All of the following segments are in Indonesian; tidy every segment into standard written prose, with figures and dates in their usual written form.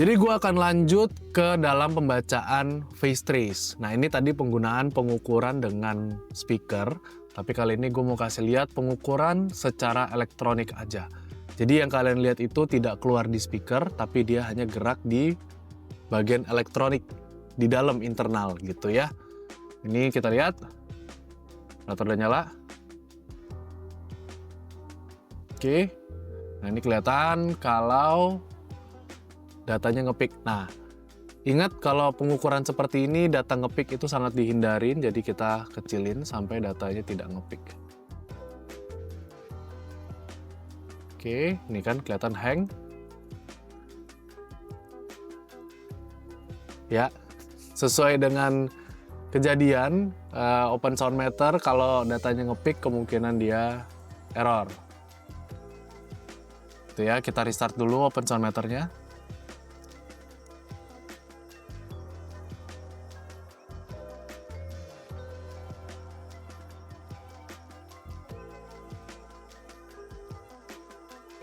Jadi gue akan lanjut ke dalam pembacaan phase trace. Nah ini tadi penggunaan pengukuran dengan speaker, tapi kali ini gue mau kasih lihat pengukuran secara elektronik aja. Jadi yang kalian lihat itu tidak keluar di speaker, tapi dia hanya gerak di bagian elektronik, di dalam internal gitu ya. Ini kita lihat, motor udah nyala. Oke, nah ini kelihatan kalau datanya ngepick. Nah, ingat kalau pengukuran seperti ini data ngepick itu sangat dihindarin, jadi kita kecilin sampai datanya tidak ngepick. Oke, ini kan kelihatan hang. Ya, sesuai dengan kejadian open sound meter, kalau datanya ngepick kemungkinan dia error. Itu ya, kita restart dulu open sound meternya.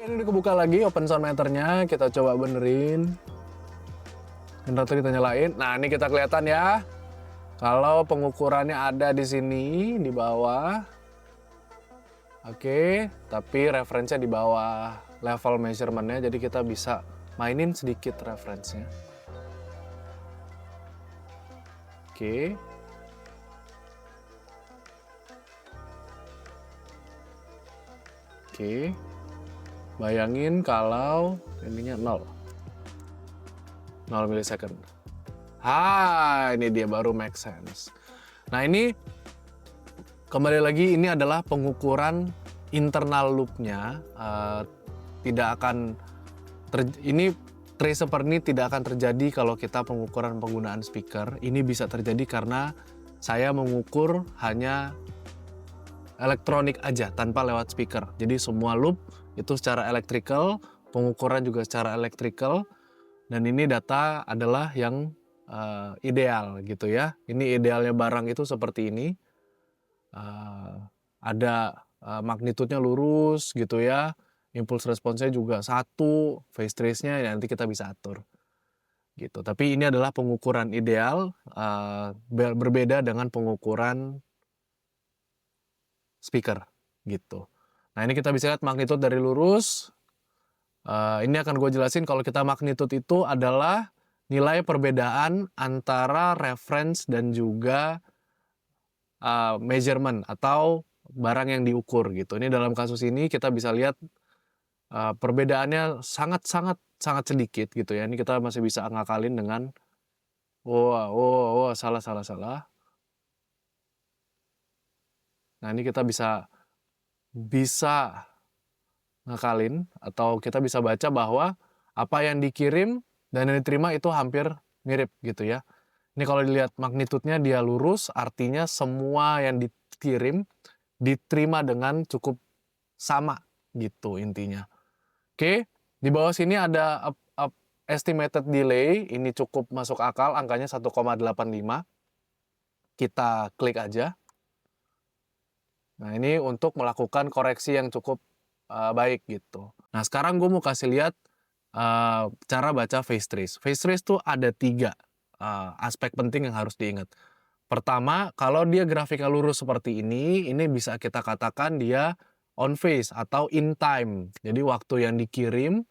Ini kebuka lagi open sound meternya, kita coba benerin. Generator kita nyalain. Nah, ini kita kelihatan ya. Kalau pengukurannya ada di sini di bawah. Oke, tapi referensinya di bawah level measurement-nya, jadi kita bisa mainin sedikit referensinya. Oke. Oke. Bayangin kalau ininya 0 milisecond. Ini dia baru make sense. Nah ini kembali lagi, ini adalah pengukuran internal loop-nya. Ini trace seperti ini tidak akan terjadi kalau kita pengukuran penggunaan speaker. Ini bisa terjadi karena saya mengukur hanya elektronik aja tanpa lewat speaker. Jadi semua loop itu secara electrical, pengukuran juga secara electrical, dan ini data adalah yang ideal gitu ya. Ini idealnya barang itu seperti ini. Ada magnitudenya lurus gitu ya. Impulse response-nya juga 1, phase trace-nya nanti kita bisa atur. Gitu. Tapi ini adalah pengukuran ideal, berbeda dengan pengukuran speaker gitu. Nah ini kita bisa lihat magnitude dari lurus. Ini akan gue jelasin kalau kita magnitude itu adalah nilai perbedaan antara reference dan juga measurement atau barang yang diukur gitu. Ini dalam kasus ini kita bisa lihat perbedaannya sangat sedikit gitu ya. Ini kita masih bisa ngakalin dengan salah. Nah ini kita bisa ngakalin atau kita bisa baca bahwa apa yang dikirim dan yang diterima itu hampir mirip gitu ya. Ini kalau dilihat magnitudenya dia lurus, artinya semua yang dikirim diterima dengan cukup sama gitu intinya. Oke, di bawah sini ada estimated delay, ini cukup masuk akal, angkanya 1,85. Kita klik aja. Nah ini untuk melakukan koreksi yang cukup baik gitu. Nah sekarang gue mau kasih lihat cara baca phase trace. Phase trace tuh ada 3 aspek penting yang harus diingat. Pertama, kalau dia grafiknya lurus seperti ini bisa kita katakan dia on phase atau in time. Jadi waktu yang dikirim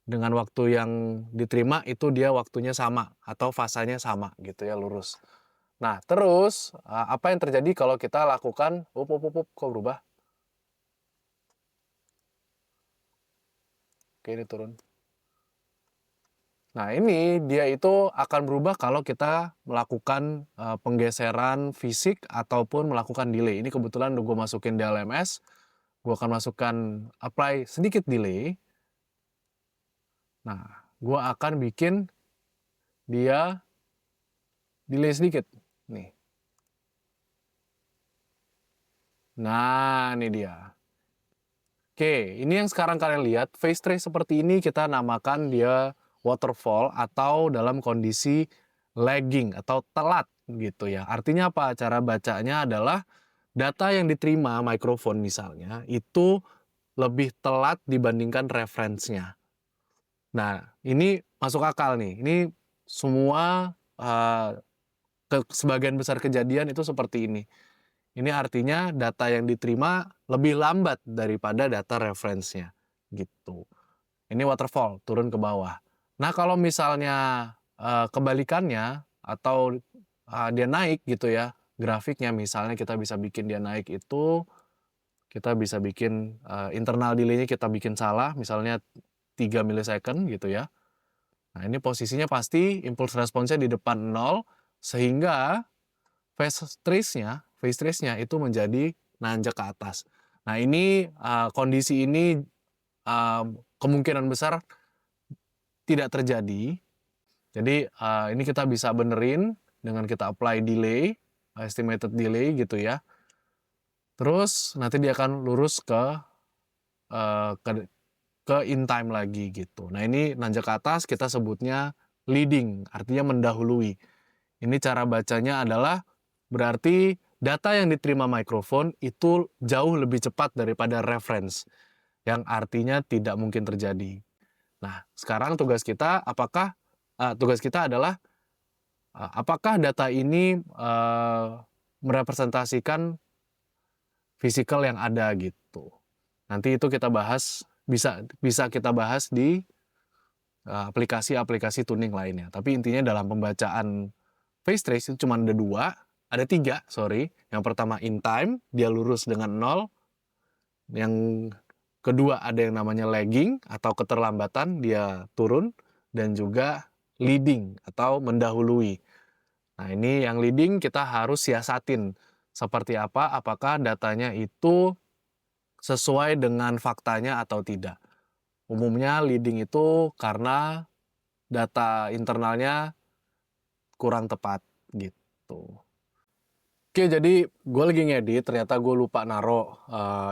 dengan waktu yang diterima itu dia waktunya sama atau fasanya sama gitu ya, lurus. Nah terus apa yang terjadi kalau kita lakukan kok berubah? Oke, ini turun. Nah ini dia itu akan berubah kalau kita melakukan penggeseran fisik ataupun melakukan delay. Ini kebetulan gue masukin di LMS, gue akan masukkan apply sedikit delay. Nah gue akan bikin dia delay sedikit nih. Nah ini dia. Oke, ini yang sekarang kalian lihat, phase trace seperti ini kita namakan dia waterfall atau dalam kondisi lagging atau telat gitu ya. Artinya apa? Cara bacanya adalah data yang diterima mikrofon misalnya itu lebih telat dibandingkan referensinya. Nah, ini masuk akal nih. Ini semua sebagian besar kejadian itu seperti ini. Ini artinya data yang diterima lebih lambat daripada data reference-nya, gitu. Ini waterfall, turun ke bawah. Nah, kalau misalnya kebalikannya atau dia naik gitu ya, grafiknya misalnya kita bisa bikin dia naik itu, kita bisa bikin internal delay-nya kita bikin salah, misalnya 3 milisecond gitu ya. Nah, ini posisinya pasti impulse response-nya di depan 0, sehingga phase trace-nya itu menjadi nanjak ke atas. Nah, ini kondisi ini kemungkinan besar tidak terjadi. Jadi ini kita bisa benerin dengan kita apply delay, estimated delay gitu ya. Terus nanti dia akan lurus ke in time lagi gitu. Nah, ini nanjak ke atas kita sebutnya leading, artinya mendahului. Ini cara bacanya adalah berarti data yang diterima mikrofon itu jauh lebih cepat daripada reference, yang artinya tidak mungkin terjadi. Nah, sekarang tugas kita adalah apakah data ini merepresentasikan fisikal yang ada gitu. Nanti itu kita bahas, bisa kita bahas di aplikasi-aplikasi tuning lainnya. Tapi intinya dalam pembacaan phase trace itu cuma ada tiga, sorry. Yang pertama in time, dia lurus dengan 0. Yang kedua ada yang namanya lagging atau keterlambatan, dia turun. Dan juga leading atau mendahului. Nah, ini yang leading kita harus siasatin seperti apa, apakah datanya itu sesuai dengan faktanya atau tidak. Umumnya leading itu karena data internalnya kurang tepat gitu. Oke, jadi gue lagi ngedit, ternyata gue lupa naro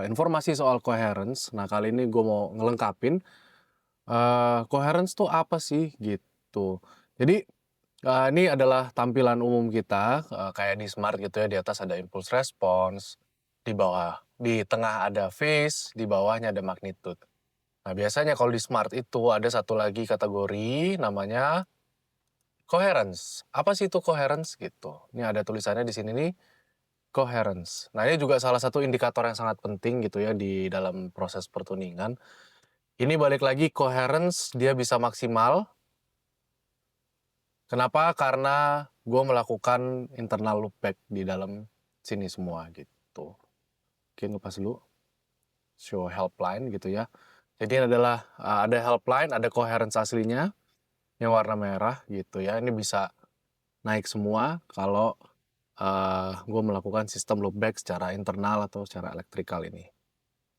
informasi soal coherence. Nah, kali ini gue mau ngelengkapin coherence tuh apa sih gitu. Jadi ini adalah tampilan umum kita, kayak di smart gitu ya, di atas ada impulse response, di tengah ada phase, di bawahnya ada magnitude. Nah, biasanya kalau di smart itu ada satu lagi kategori namanya coherence. Apa sih itu coherence gitu? Ini ada tulisannya di sini nih, coherence. Nah, ini juga salah satu indikator yang sangat penting gitu ya di dalam proses pertuningan. Ini balik lagi coherence dia bisa maksimal. Kenapa? Karena gue melakukan internal loopback di dalam sini semua gitu. Oke, ngepas dulu. Show helpline gitu ya. Jadi ini adalah ada helpline, ada coherence aslinya yang warna merah gitu ya. Ini bisa naik semua kalau gue melakukan sistem loopback secara internal atau secara elektrikal ini.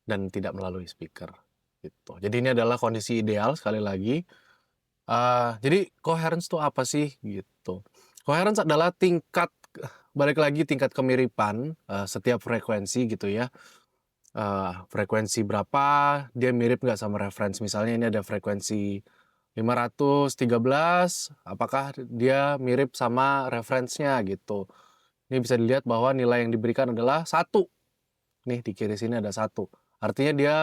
Dan tidak melalui speaker gitu. Jadi ini adalah kondisi ideal sekali lagi. Jadi coherence itu apa sih gitu. Coherence adalah balik lagi tingkat kemiripan setiap frekuensi gitu ya. Frekuensi berapa dia mirip nggak sama reference. Misalnya ini ada frekuensi 513, apakah dia mirip sama reference-nya gitu. Ini bisa dilihat bahwa nilai yang diberikan adalah 1. Nih di kiri sini ada 1. Artinya dia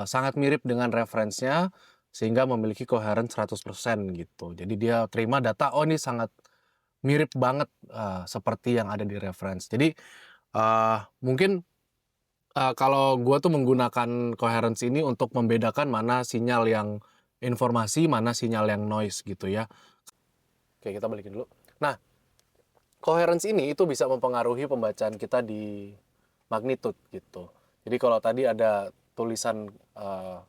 sangat mirip dengan reference-nya sehingga memiliki coherence 100% gitu. Jadi dia terima data, oh ini sangat mirip banget seperti yang ada di reference. Jadi mungkin kalau gue tuh menggunakan coherence ini untuk membedakan mana sinyal yang informasi, mana sinyal yang noise gitu ya. Oke, kita balikin dulu. Nah, coherence ini itu bisa mempengaruhi pembacaan kita di magnitude gitu. Jadi kalau tadi ada tulisan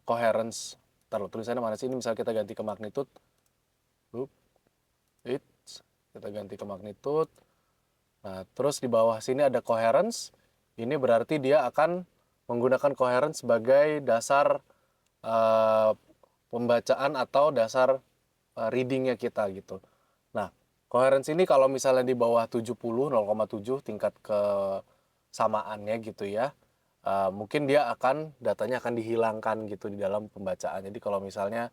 coherence, taruh tulisannya mana sih? Ini misalnya kita ganti ke magnitude. Kita ganti ke magnitude. Nah, terus di bawah sini ada coherence. Ini berarti dia akan menggunakan coherence sebagai dasar pembacaan atau dasar readingnya kita gitu. Nah, coherence ini kalau misalnya di bawah 70, 0,7 tingkat kesamaannya gitu ya, mungkin datanya akan dihilangkan gitu di dalam pembacaan. Jadi kalau misalnya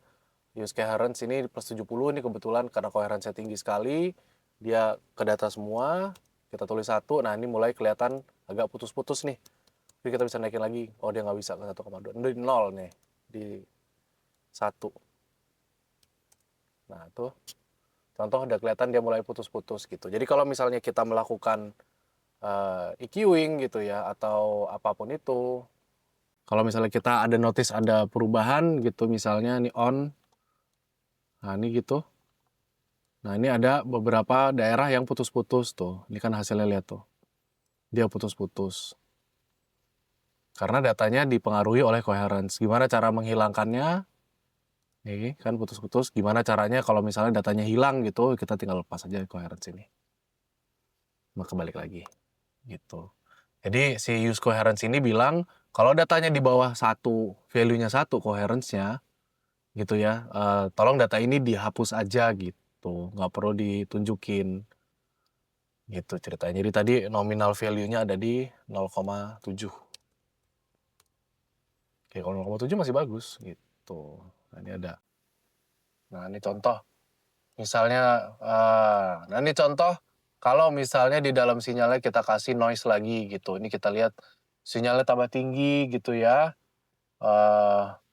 use coherence ini plus 70, ini kebetulan karena coherence-nya tinggi sekali, dia ke data semua, kita tulis 1, nah ini mulai kelihatan agak putus-putus nih. Jadi kita bisa naikin lagi, oh dia nggak bisa ke 1,2, ini 0 nih, di 1. Nah, tuh contoh udah kelihatan dia mulai putus-putus gitu. Jadi kalau misalnya kita melakukan EQing gitu ya atau apapun itu, kalau misalnya kita ada notice ada perubahan gitu, misalnya ini on, nah ini gitu. Nah ini ada beberapa daerah yang putus-putus tuh. Ini kan hasilnya, lihat tuh. Dia putus-putus. Karena datanya dipengaruhi oleh coherence. Gimana cara menghilangkannya? Nih kan putus-putus. Gimana caranya kalau misalnya datanya hilang gitu, kita tinggal lepas aja coherence ini. Nah, kebalik lagi. Gitu. Jadi si use coherence ini bilang kalau datanya di bawah satu, value-nya satu, coherence-nya gitu ya, tolong data ini dihapus aja gitu, nggak perlu ditunjukin gitu ceritanya. Jadi tadi nominal value-nya ada di 0,7. Oke, kalau 0,7 masih bagus gitu. Nah ini ada. Nah ini contoh. Misalnya, nah ini contoh kalau misalnya di dalam sinyalnya kita kasih noise lagi gitu. Ini kita lihat sinyalnya tambah tinggi gitu ya.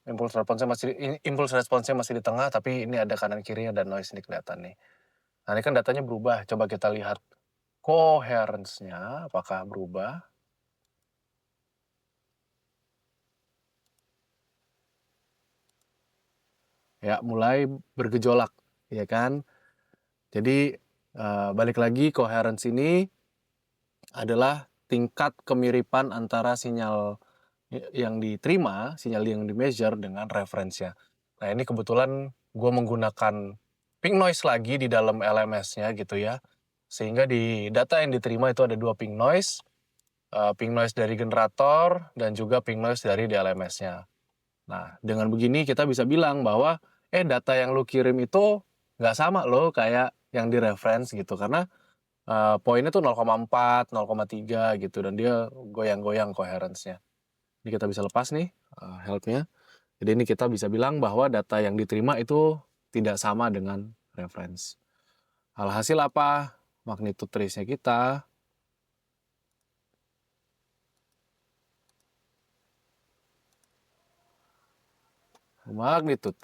Impulse responsnya masih di tengah, tapi ini ada kanan kirinya dan noise ini kelihatan nih. Nah ini kan datanya berubah. Coba kita lihat coherence-nya apakah berubah. Ya, mulai bergejolak, ya kan? Jadi balik lagi, coherence ini adalah tingkat kemiripan antara sinyal yang diterima, sinyal yang di-measure dengan referensinya. Nah ini kebetulan gue menggunakan ping noise lagi di dalam LMS-nya gitu ya. Sehingga di data yang diterima itu ada 2 ping noise dari generator dan juga ping noise dari DLMS-nya. Nah dengan begini kita bisa bilang bahwa data yang lu kirim itu nggak sama loh kayak yang di reference gitu, karena poinnya tuh 0,4, 0,3 gitu, dan dia goyang-goyang coherence-nya. Ini kita bisa lepas nih help-nya. Jadi ini kita bisa bilang bahwa data yang diterima itu tidak sama dengan reference. Alhasil apa? Magnitude trace-nya kita magnitude.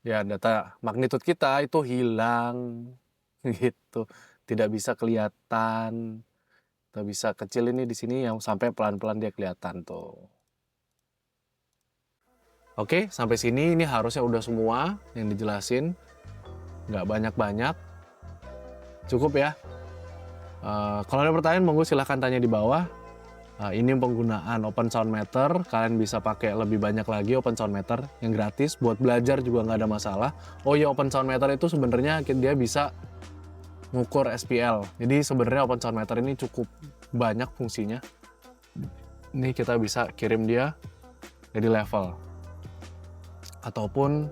Ya, data magnitude kita itu hilang gitu. Tidak bisa kelihatan. Kita bisa kecil ini di sini yang sampai pelan-pelan dia kelihatan tuh. Oke, sampai sini ini harusnya udah semua yang dijelasin. Nggak banyak-banyak. Cukup ya. Kalau ada pertanyaan, monggo silahkan tanya di bawah. Ini penggunaan Open Sound Meter. Kalian bisa pakai lebih banyak lagi Open Sound Meter yang gratis. Buat belajar juga nggak ada masalah. Oh iya, Open Sound Meter itu sebenarnya dia bisa ngukur SPL. Jadi sebenarnya Open Sound Meter ini cukup banyak fungsinya. Ini kita bisa kirim dia jadi level ataupun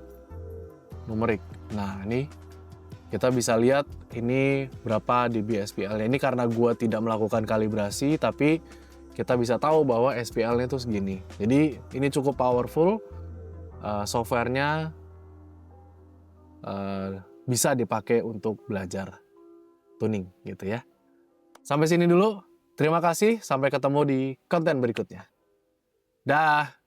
numerik. Nah ini kita bisa lihat ini berapa dB SPL-nya. Ini karena gua tidak melakukan kalibrasi, tapi kita bisa tahu bahwa SPL-nya itu segini. Jadi ini cukup powerful. Software-nya bisa dipakai untuk belajar tuning gitu ya. Sampai sini dulu. Terima kasih. Sampai ketemu di konten berikutnya. Dah.